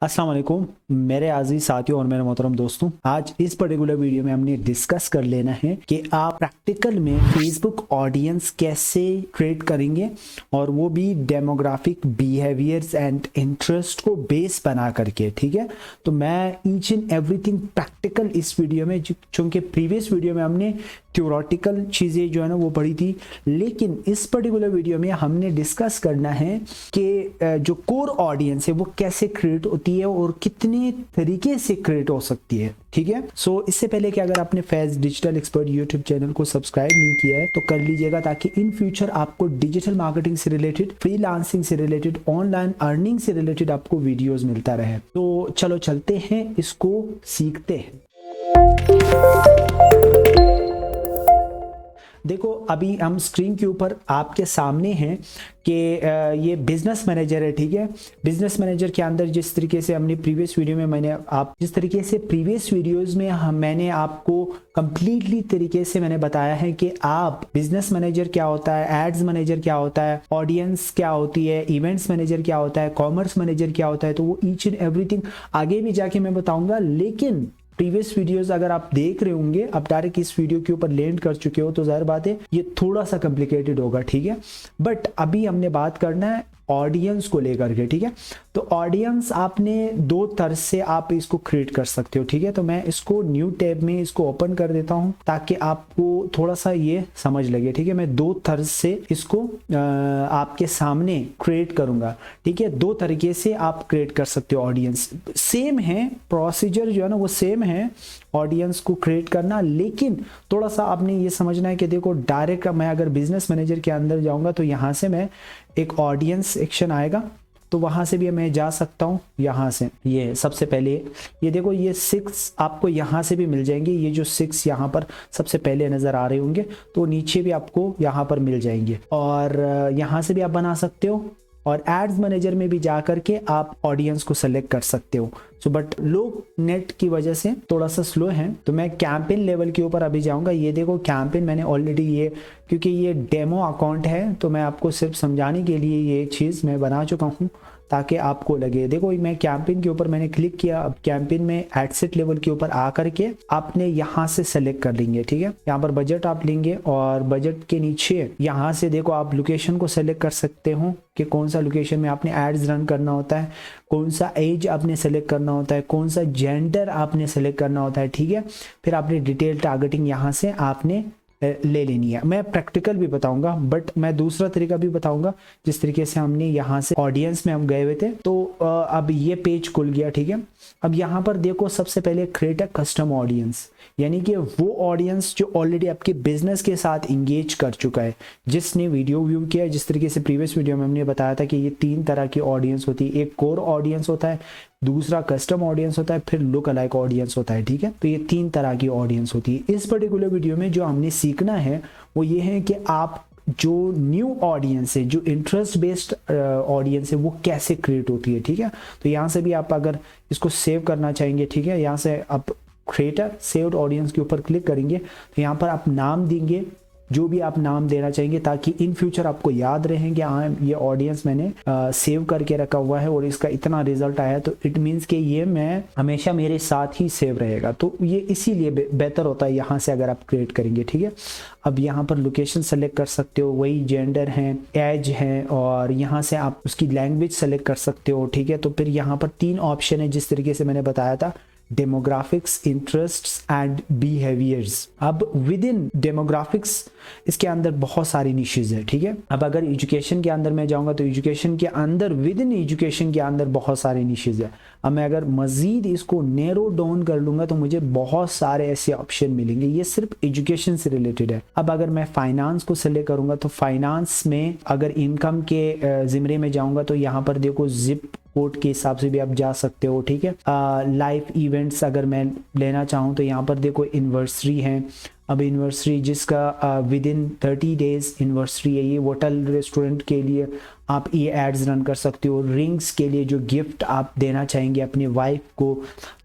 अस्सलाम वालेकुम मेरे आज़ीज़ साथियों और मेरे मोहतरम दोस्तों। आज इस पर्टिकुलर वीडियो में हमने डिस्कस कर लेना है कि आप प्रैक्टिकल में फेसबुक ऑडियंस कैसे क्रिएट करेंगे और वो भी डेमोग्राफिक बिहेवियर्स एंड इंटरेस्ट को बेस बना करके। ठीक है, तो मैं ईच एंड एवरीथिंग प्रैक्टिकल इस वीडियो में, चूँकि प्रीवियस वीडियो में हमने थ्योरेटिकल चीज़ें जो है ना वो पढ़ी थी, लेकिन इस पर्टिकुलर वीडियो में हमने डिस्कस करना है कि जो कोर ऑडियंस है वो कैसे क्रिएट होती है और कितने तरीके से क्रिएट हो सकती है। ठीक है, सो इससे पहले कि अगर आपने Faiz digital expert YouTube channel को सब्सक्राइब नहीं किया है तो कर लीजिएगा, ताकि इन फ्यूचर आपको डिजिटल मार्केटिंग से रिलेटेड, फ्रीलांसिंग से रिलेटेड, ऑनलाइन अर्निंग से रिलेटेड आपको वीडियोस मिलता रहे। तो चलो चलते हैं, इसको सीखते हैं। देखो, अभी हम स्क्रीन के ऊपर आपके सामने हैं कि ये बिजनेस मैनेजर है। ठीक है, बिजनेस मैनेजर के अंदर जिस तरीके से हमने प्रीवियस वीडियो में प्रीवियस वीडियोस में मैंने आपको कंप्लीटली तरीके से मैंने बताया है कि आप बिजनेस मैनेजर क्या होता है, एड्स मैनेजर क्या होता है, ऑडियंस क्या होती है, इवेंट्स मैनेजर क्या होता है, कॉमर्स मैनेजर क्या होता है, तो वो ईच एंड एवरीथिंग आगे भी जाके मैं बताऊंगा। लेकिन प्रीवियस वीडियोस अगर आप देख रहे होंगे, आप डायरेक्ट इस वीडियो के ऊपर लैंड कर चुके हो, तो जाहिर बात है ये थोड़ा सा कॉम्प्लिकेटेड होगा। ठीक है, बट अभी हमने बात करना है ऑडियंस को लेकर के। ठीक है, तो ऑडियंस आपने दो तरह से आप इसको क्रिएट कर सकते हो। ठीक है, तो मैं इसको न्यू टैब में इसको ओपन कर देता हूं ताकि आपको थोड़ा सा ये समझ लगे। ठीक है, मैं दो तरह से इसको आपके सामने क्रिएट करूंगा। ठीक है, दो तरीके से आप क्रिएट कर सकते हो ऑडियंस। सेम है प्रोसीजर जो है ना वो सेम है ऑडियंस को क्रिएट करना, लेकिन थोड़ा सा आपने ये समझना है कि देखो, डायरेक्ट मैं अगर बिजनेस मैनेजर के अंदर जाऊंगा तो यहाँ से मैं एक ऑडियंस सेक्शन आएगा, तो वहां से भी मैं जा सकता हूं। यहाँ से ये सबसे पहले ये देखो, ये 6 आपको यहाँ से भी मिल जाएंगे। ये जो 6 यहाँ पर सबसे पहले नजर आ रहे होंगे, तो नीचे भी आपको यहाँ पर मिल जाएंगे और यहाँ से भी आप बना सकते हो। और एड्स मैनेजर में भी जा करके आप ऑडियंस को सेलेक्ट कर सकते हो। सो बट लोग नेट की वजह से थोड़ा सा स्लो है, तो मैं कैंपेन लेवल के ऊपर अभी जाऊंगा। ये देखो, कैंपेन मैंने ऑलरेडी ये, क्योंकि ये डेमो अकाउंट है तो मैं आपको सिर्फ समझाने के लिए ये चीज़ मैं बना चुका हूँ ताकि आपको लगे। देखो, मैं कैंपेन के ऊपर मैंने क्लिक किया। अब कैंपेन में एडसेट लेवल के ऊपर आकर के आपने यहाँ से सेलेक्ट कर लेंगे। ठीक है, यहाँ पर बजट आप लेंगे और बजट के नीचे यहाँ से देखो आप लोकेशन को सेलेक्ट कर सकते हो कि कौन सा लोकेशन में आपने एड्स रन करना होता है, कौन सा एज आपने सेलेक्ट करना होता है, कौन सा जेंडर आपने सेलेक्ट करना होता है। ठीक है, फिर आपने डिटेल टारगेटिंग यहाँ से आपने ले लेनी है। मैं प्रैक्टिकल भी बताऊंगा, बट मैं दूसरा तरीका भी बताऊंगा जिस तरीके से हमने यहाँ से ऑडियंस में हम गए हुए थे। तो अब ये पेज खुल गया। ठीक है, अब यहाँ पर देखो, सबसे पहले क्रिएट अ कस्टम ऑडियंस, यानी कि वो ऑडियंस जो ऑलरेडी आपके बिजनेस के साथ इंगेज कर चुका है, जिसने वीडियो व्यू किया। जिस तरीके से प्रीवियस वीडियो में हमने बताया था कि ये 3 तरह की ऑडियंस होती है। एक कोर ऑडियंस होता है, दूसरा कस्टम ऑडियंस होता है, फिर लुक अलाइक ऑडियंस होता है। ठीक है, तो ये 3 तरह की ऑडियंस होती है। इस पर्टिकुलर वीडियो में जो हमने सीखना है वो ये है कि आप जो न्यू ऑडियंस है, जो इंटरेस्ट बेस्ड ऑडियंस है, वो कैसे क्रिएट होती है। ठीक है, तो यहाँ से भी आप अगर इसको सेव करना चाहेंगे, ठीक है, यहाँ से आप क्रिएटर सेव्ड ऑडियंस के ऊपर क्लिक करेंगे तो यहाँ पर आप नाम देंगे, जो भी आप नाम देना चाहेंगे, ताकि इन फ्यूचर आपको याद रहे कि हाँ, ये ऑडियंस मैंने सेव करके रखा हुआ है और इसका इतना रिजल्ट आया, तो इट मीन्स कि ये मैं हमेशा मेरे साथ ही सेव रहेगा। तो ये इसीलिए बेहतर होता है यहाँ से अगर आप क्रिएट करेंगे। ठीक है, अब यहाँ पर लोकेशन सेलेक्ट कर सकते हो, वही जेंडर है, एज है, और यहाँ से आप उसकी लैंग्वेज सेलेक्ट कर सकते हो। ठीक है, तो फिर यहाँ पर 3 ऑप्शन है जिस तरीके से मैंने बताया था, डेमोग्राफिक्स, इंटरेस्ट्स एंड बिहेवियर्स। अब विद इन डेमोग्राफिक्स इसके अंदर बहुत सारी निशेज है। ठीक है, अब अगर एजुकेशन के अंदर मैं जाऊंगा तो एजुकेशन के अंदर, विद इन एजुकेशन के अंदर बहुत सारे निशेज है। अब मैं अगर मजीद इसको नैरो डाउन कर लूंगा तो मुझे बहुत सारे ऐसे ऑप्शन मिलेंगे। ये सिर्फ एजुकेशन से रिलेटेड है। अब अगर मैं फाइनेंस को सेलेक्ट करूंगा तो फाइनेंस में अगर इनकम के जिम्रे में जाऊंगा तो यहाँ पर देखो जिप कोड के हिसाब से भी आप जा सकते हो। ठीक है, लाइफ इवेंट्स अगर मैं लेना चाहूँ तो यहाँ पर देखो एनिवर्सरी है। अब एनिवर्सरी जिसका विद इन 30 डेज एनिवर्सरी है, ये होटल रेस्टोरेंट के लिए आप ये एड्स रन कर सकते हो। रिंग्स के लिए जो गिफ्ट आप देना चाहेंगे अपनी वाइफ को,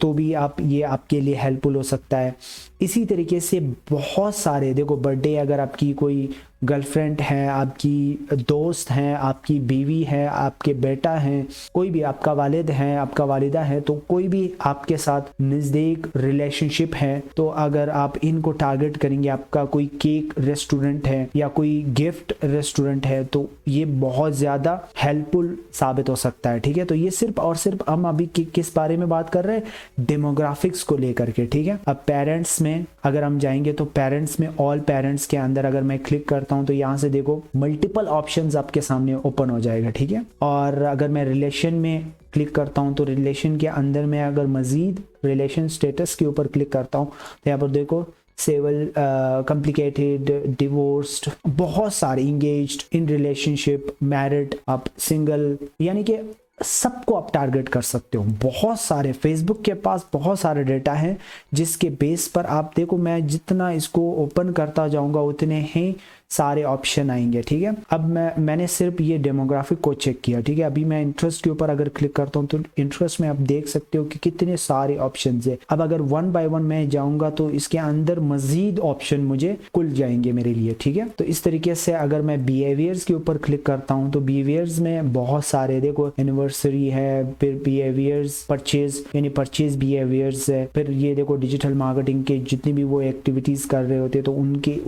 तो भी आप ये आपके लिए हेल्पफुल हो सकता है। इसी तरीके से बहुत सारे, देखो बर्थडे, अगर आपकी कोई गर्लफ्रेंड है, आपकी दोस्त हैं, आपकी बीवी है, आपके बेटा हैं, कोई भी आपका वालिद है, आपका वालिदा है, तो कोई भी आपके साथ नज़दीक रिलेशनशिप है, तो अगर आप इनको टारगेट करेंगे, आपका कोई केक रेस्टोरेंट है या कोई गिफ्ट रेस्टोरेंट है, तो ये बहुत ज़्यादा हेल्पफुल साबित हो सकता है। ठीक है, तो ये सिर्फ और सिर्फ हम अभी किस बारे में बात कर रहे हैं, डेमोग्राफिक्स को लेकर के। ठीक है, अब पेरेंट्स में अगर हम जाएंगे तो पेरेंट्स में ऑल पेरेंट्स के अंदर अगर मैं क्लिक करता हूं तो यहां से देखो मल्टीपल ऑप्शंस आपके सामने ओपन हो जाएगा। ठीक है, और अगर मैं रिलेशन में क्लिक करता हूं तो रिलेशन के अंदर में अगर मजीद रिलेशन स्टेटस के ऊपर क्लिक करता हूं तो यहाँ पर देखो सिविल, कॉम्प्लिकेटेड, डिवोर्स्ड, बहुत सारे, इंगेज्ड, इन रिलेशनशिप, मैरिड, आप सिंगल, यानी कि सबको आप टारगेट कर सकते हो। बहुत सारे, फेसबुक के पास बहुत सारे डेटा हैं जिसके बेस पर आप देखो, मैं जितना इसको ओपन करता जाऊंगा उतने ही सारे ऑप्शन आएंगे। ठीक है, अब मैंने सिर्फ ये डेमोग्राफिक को चेक किया। ठीक है, अभी मैं इंटरेस्ट के ऊपर अगर क्लिक करता हूँ तो इंटरेस्ट में आप देख सकते हो कि कितने सारे ऑप्शन है। अब अगर वन बाय वन मैं जाऊंगा तो इसके अंदर मजीद ऑप्शन मुझे खुल जाएंगे मेरे लिए। ठीक है, तो इस तरीके से अगर मैं बिहेवियर्स के ऊपर क्लिक करता हूँ तो बिहेवियर्स में बहुत सारे, देखो एनिवर्सरी है, फिर बिहेवियर्स, परचेज यानी परचेज बिहेवियर्स है, फिर ये देखो डिजिटल मार्केटिंग के जितनी भी वो एक्टिविटीज कर रहे होते तो उनके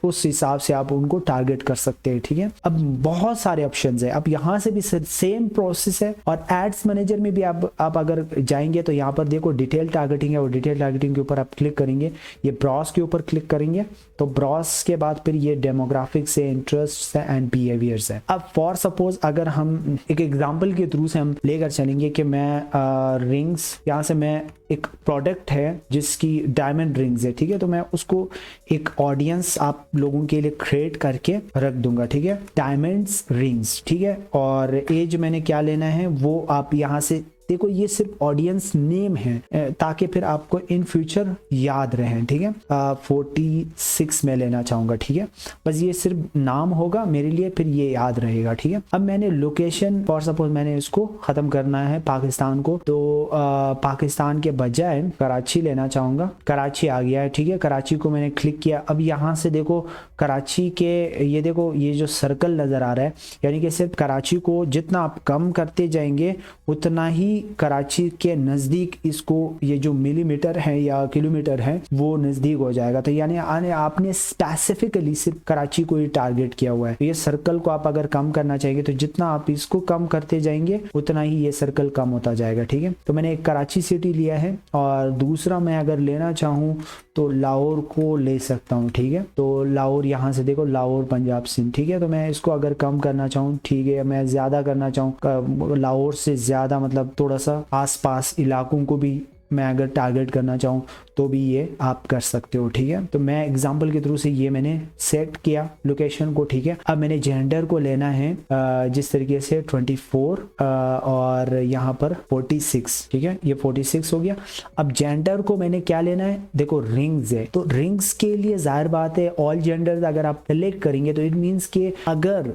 उस हिसाब से आप उनको टारगेट कर सकते हैं। ठीक है, अब बहुत सारे ऑप्शंस है। अब यहाँ से भी सेम प्रोसेस है, और एड्स मैनेजर में भी आप अगर जाएंगे तो यहाँ पर देखो डिटेल टारगेटिंग है, और डिटेल टारगेटिंग के ऊपर आप क्लिक करेंगे, ये ब्राउज के ऊपर क्लिक करेंगे तो ब्राउज के बाद फिर ये डेमोग्राफिक्स है, इंटरेस्ट है एंड बिहेवियर्स है। अब फॉर सपोज अगर हम एक एग्जाम्पल के थ्रू से हम लेकर चलेंगे कि मैं रिंग्स, यहाँ से मैं एक प्रोडक्ट है जिसकी डायमंड रिंग्स है। ठीक है, तो मैं उसको एक ऑडियंस आप लोगों के लिए क्रिएट करके रख दूंगा। ठीक है, डायमंड्स रिंग्स। ठीक है, और एज मैंने क्या लेना है वो आप यहाँ से देखो, ये सिर्फ ऑडियंस नेम है ताकि फिर आपको इन फ्यूचर याद रहे। ठीक है, 46 में लेना चाहूंगा। ठीक है, बस ये सिर्फ नाम होगा मेरे लिए, फिर ये याद रहेगा। ठीक है, अब मैंने लोकेशन, फॉर सपोज मैंने इसको खत्म करना है पाकिस्तान को, तो पाकिस्तान के बजाय कराची लेना चाहूंगा। कराची आ गया है। ठीक है, कराची को मैंने क्लिक किया। अब यहाँ से देखो कराची के, ये देखो ये जो सर्कल नजर आ रहा है, यानी कि सिर्फ कराची को जितना आप कम करते जाएंगे उतना ही कराची के नज़दीक इसको, ये जो मिलीमीटर है या किलोमीटर है वो नज़दीक हो जाएगा। तो यानी आपने स्पेसिफिकली सिर्फ कराची को ही टारगेट किया हुआ है। ये सर्कल को आप अगर कम करना चाहिए तो जितना आप इसको कम करते जाएंगे उतना ही ये सर्कल कम होता जाएगा। ठीक है, तो मैंने एक कराची सिटी लिया है, और दूसरा मैं अगर लेना चाहूँ तो लाहौर को ले सकता हूँ। ठीक है, तो लाहौर, यहाँ से देखो लाहौर, पंजाब, सिंध। ठीक है, तो मैं इसको अगर कम करना चाहूँ, ठीक है, मैं ज़्यादा करना चाहूँ, लाहौर से ज़्यादा मतलब थोड़ा सा आसपास इलाकों को भी मैं अगर टारगेट करना चाहूँ तो भी ये आप कर सकते हो। ठीक है, तो मैं एग्जांपल के थ्रू से ये मैंने सेट किया लोकेशन को। ठीक है, अब मैंने जेंडर को लेना है जिस तरीके से 24 और यहाँ पर 46। ठीक है, ये 46 हो गया। अब जेंडर को मैंने क्या लेना है, देखो रिंग्स है, तो रिंग्स के लिए जाहिर बात है ऑल जेंडर्स अगर आप सेलेक्ट करेंगे तो इट मीन्स कि अगर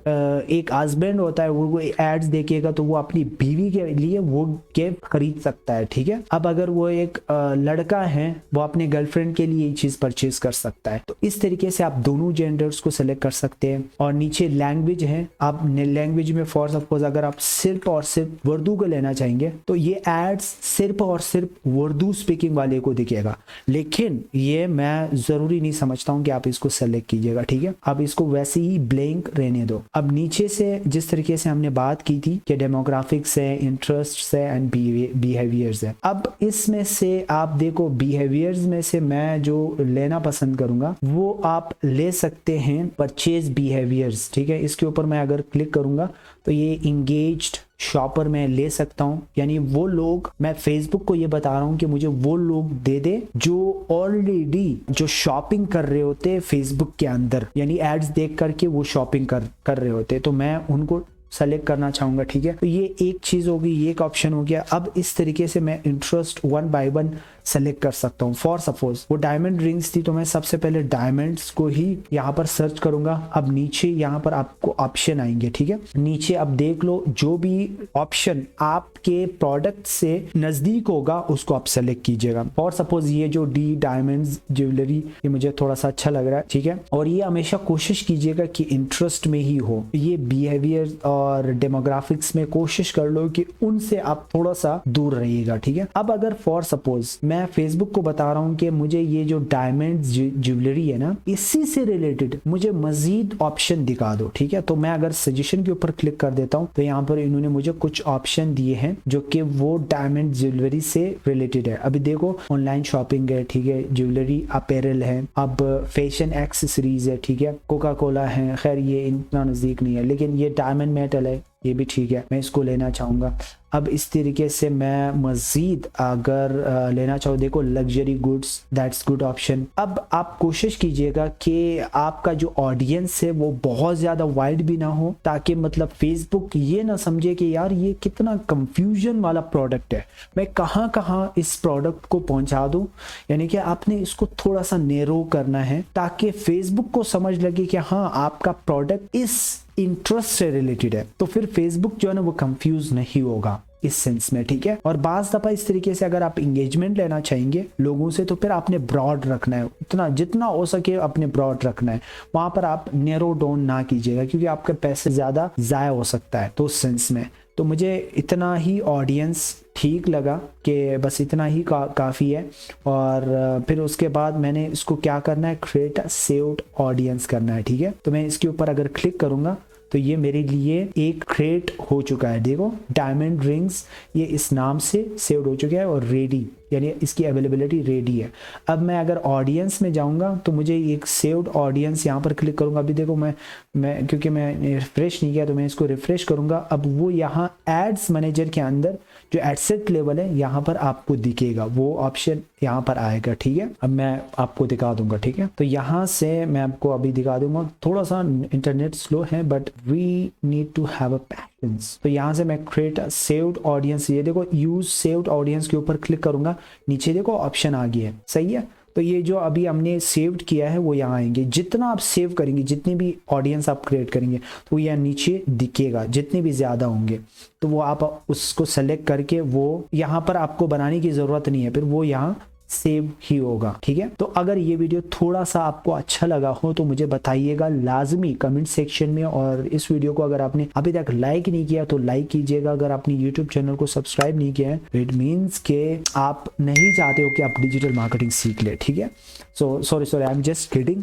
एक हस्बैंड होता है वो एड्स देखेगा तो वो अपनी बीवी के लिए वो गिफ्ट खरीद सकता है। ठीक है, अब अगर वो एक लड़का है वो अपने गर्लफ्रेंड के लिए ये चीज परचेज कर सकता है। तो इस तरीके से आप दोनों जेंडर्स को सेलेक्ट कर सकते हैं। और नीचे लैंग्वेज है, आप लैंग्वेज में फॉर सपोज अगर आप सिर्फ और सिर्फ उर्दू को लेना चाहेंगे तो ये एड्स सिर्फ और सिर्फ उर्दू स्पीकिंग वाले को दिखेगा, लेकिन ये मैं जरूरी नहीं समझता हूं कि आप इसको सेलेक्ट कीजिएगा। ठीक है, अब इसको वैसे ही ब्लैंक रहने दो। अब नीचे से जिस तरीके से हमने बात की थी कि डेमोग्राफिक्स है, इंटरेस्ट है एंड बिहेवियर्स है, अब इसमें से आप देखो बिहेवियर्स में से मैं जो लेना पसंद करूंगा वो आप ले सकते हैं परचेज बिहेवियर्स। ठीक है, इसके ऊपर मैं अगर क्लिक करूंगा तो ये इंगेज्ड शॉपर में ले सकता हूं, यानी वो लोग, मैं फेसबुक को ये बता रहा हूं कि मुझे वो लोग दे दे जो ऑलरेडी जो शॉपिंग कर रहे होते फेसबुक के अंदर, यानी एड्स देख करके वो शॉपिंग कर रहे होते, तो मैं उनको सेलेक्ट करना चाहूंगा, ठीक है। तो ये एक चीज होगी, ये एक ऑप्शन हो गया। अब इस तरीके से मैं इंटरेस्ट 1 बाय 1 सेलेक्ट कर सकता हूँ। फॉर सपोज वो डायमंड रिंग्स थी तो मैं सबसे पहले डायमंड्स को ही यहाँ पर सर्च करूंगा। अब नीचे यहाँ पर आपको ऑप्शन आएंगे, ठीक है। नीचे अब देख लो, जो भी ऑप्शन आपके प्रोडक्ट से नजदीक होगा उसको आप सेलेक्ट कीजिएगा। फॉर सपोज ये जो डी डायमंड्स ज्वेलरी, ये मुझे थोड़ा सा अच्छा लग रहा है, ठीक है। और ये हमेशा कोशिश कीजिएगा कि इंटरेस्ट में ही हो। ये बिहेवियर और डेमोग्राफिक्स में कोशिश कर लो कि उनसे आप थोड़ा सा दूर रहिएगा, ठीक है। अब अगर फॉर सपोज मैं फेसबुक को बता रहा हूं कि मुझे ये जो डायमंड ज्वेलरी है ना, इसी से रिलेटेड मुझे मजीद ऑप्शन दिखा दो, ठीक है। तो मैं अगर सजेशन के ऊपर क्लिक कर देता हूं तो यहाँ पर इन्होंने मुझे कुछ ऑप्शन दिए हैं जो कि वो डायमंड ज्वेलरी से रिलेटेड है। अभी देखो ऑनलाइन शॉपिंग है, ठीक है, ज्वेलरी अपैरल है, अब फैशन एक्सेसरीज है, ठीक है, कोका कोला है। खैर ये इतना नजदीक नहीं है, लेकिन ये डायमंड मेटल है, ये भी ठीक है, मैं इसको लेना चाहूंगा। अब इस तरीके से मैं मजीद अगर लेना चाहूँ, देखो luxury goods, that's good option. अब आप कोशिश कीजिएगा कि आपका जो ऑडियंस है वो बहुत ज्यादा वाइड भी ना हो, ताकि मतलब फेसबुक ये ना समझे कि यार ये कितना कंफ्यूजन वाला प्रोडक्ट है, मैं कहाँ कहाँ इस प्रोडक्ट को पहुंचा दूं। यानी कि आपने इसको थोड़ा सा नैरो करना है ताकि फेसबुक को समझ लगे कि हाँ आपका प्रोडक्ट इस इंटरेस्ट से रिलेटेड है, तो फिर फेसबुक जो है ना वो कंफ्यूज नहीं होगा इस सेंस में, ठीक है। और बाज दफा इस तरीके से अगर आप इंगेजमेंट लेना चाहेंगे लोगों से तो फिर आपने ब्रॉड रखना है, इतना जितना हो सके अपने ब्रॉड रखना है। वहां पर आप नैरो डाउन ना कीजिएगा क्योंकि आपके पैसे ज्यादा जाया हो सकता है। तो उस सेंस में तो मुझे इतना ही ऑडियंस ठीक लगा कि बस इतना ही काफ़ी है। और फिर उसके बाद मैंने इसको क्या करना है, क्रिएट अ सेव्ड ऑडियंस करना है, ठीक है। तो मैं इसके ऊपर अगर क्लिक करूंगा तो ये मेरे लिए एक क्रिएट हो चुका है। देखो डायमंड रिंग्स ये इस नाम से सेव्ड हो चुका है और रेडी, यानी इसकी अवेलेबिलिटी रेडी है। अब मैं अगर ऑडियंस में जाऊंगा तो मुझे एक सेव्ड ऑडियंस यहाँ पर क्लिक करूंगा। अभी देखो मैं क्योंकि मैं रिफ्रेश नहीं किया तो मैं इसको रिफ्रेश करूंगा। अब वो यहाँ एड्स मैनेजर के अंदर जो एडसेट लेवल है यहाँ पर आपको दिखेगा, वो ऑप्शन यहाँ पर आएगा, ठीक है। अब मैं आपको दिखा दूंगा, ठीक है। तो यहाँ से मैं आपको अभी दिखा दूंगा, थोड़ा सा इंटरनेट स्लो है but we need to have a patience. तो यहाँ से मैं क्रिएट सेव्ड ऑडियंस, ये देखो यूज सेव्ड ऑडियंस के ऊपर क्लिक करूंगा, नीचे देखो ऑप्शन आ गया है, सही है। तो ये जो अभी हमने सेव्ड किया है वो यहाँ आएंगे। जितना आप सेव करेंगे, जितनी भी ऑडियंस आप क्रिएट करेंगे तो यहाँ नीचे दिखेगा, जितने भी ज्यादा होंगे तो वो आप उसको सेलेक्ट करके वो यहाँ पर आपको बनाने की जरूरत नहीं है, फिर वो यहाँ सेव ही होगा, ठीक है। तो अगर ये वीडियो थोड़ा सा आपको अच्छा लगा हो तो मुझे बताइएगा लाजमी कमेंट सेक्शन में। और इस वीडियो को अगर आपने अभी तक लाइक नहीं किया तो लाइक कीजिएगा। अगर आपने यूट्यूब चैनल को सब्सक्राइब नहीं किया है इट मीन्स के आप नहीं चाहते हो कि आप डिजिटल मार्केटिंग सीख ले, ठीक है। So sorry I am just kidding.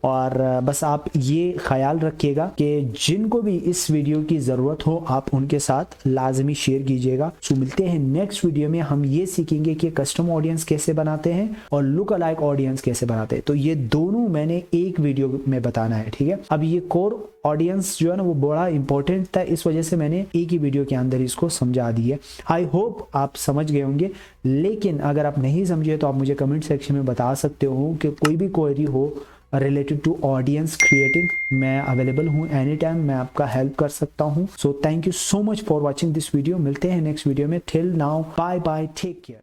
और बस आप ये ख्याल रखिएगा कि जिनको भी इस वीडियो की ज़रूरत हो आप उनके साथ लाजमी शेयर कीजिएगा। सो मिलते हैं नेक्स्ट वीडियो में, हम ये सीखेंगे कि कस्टम ऑडियंस कैसे बनाते हैं और लुक अलाइक ऑडियंस कैसे बनाते हैं। तो ये दोनों मैंने एक वीडियो में बताना है, ठीक है। अब ये कोर ऑडियंस जो है ना वो बड़ा इंपॉर्टेंट था, इस वजह से मैंने एक ही वीडियो के अंदर इसको समझा दी है। आई होप आप समझ गए होंगे, लेकिन अगर आप नहीं समझे तो आप मुझे कमेंट सेक्शन में बता सकते हो कि कोई भी क्वेरी हो रिलेटेड टू ऑडियंस क्रिएटिंग, मैं अवेलेबल हूँ एनी टाइम, मैं आपका हेल्प कर सकता हूँ। So thank you so much for watching this video. मिलते हैं नेक्स्ट वीडियो में, till now bye bye, take care.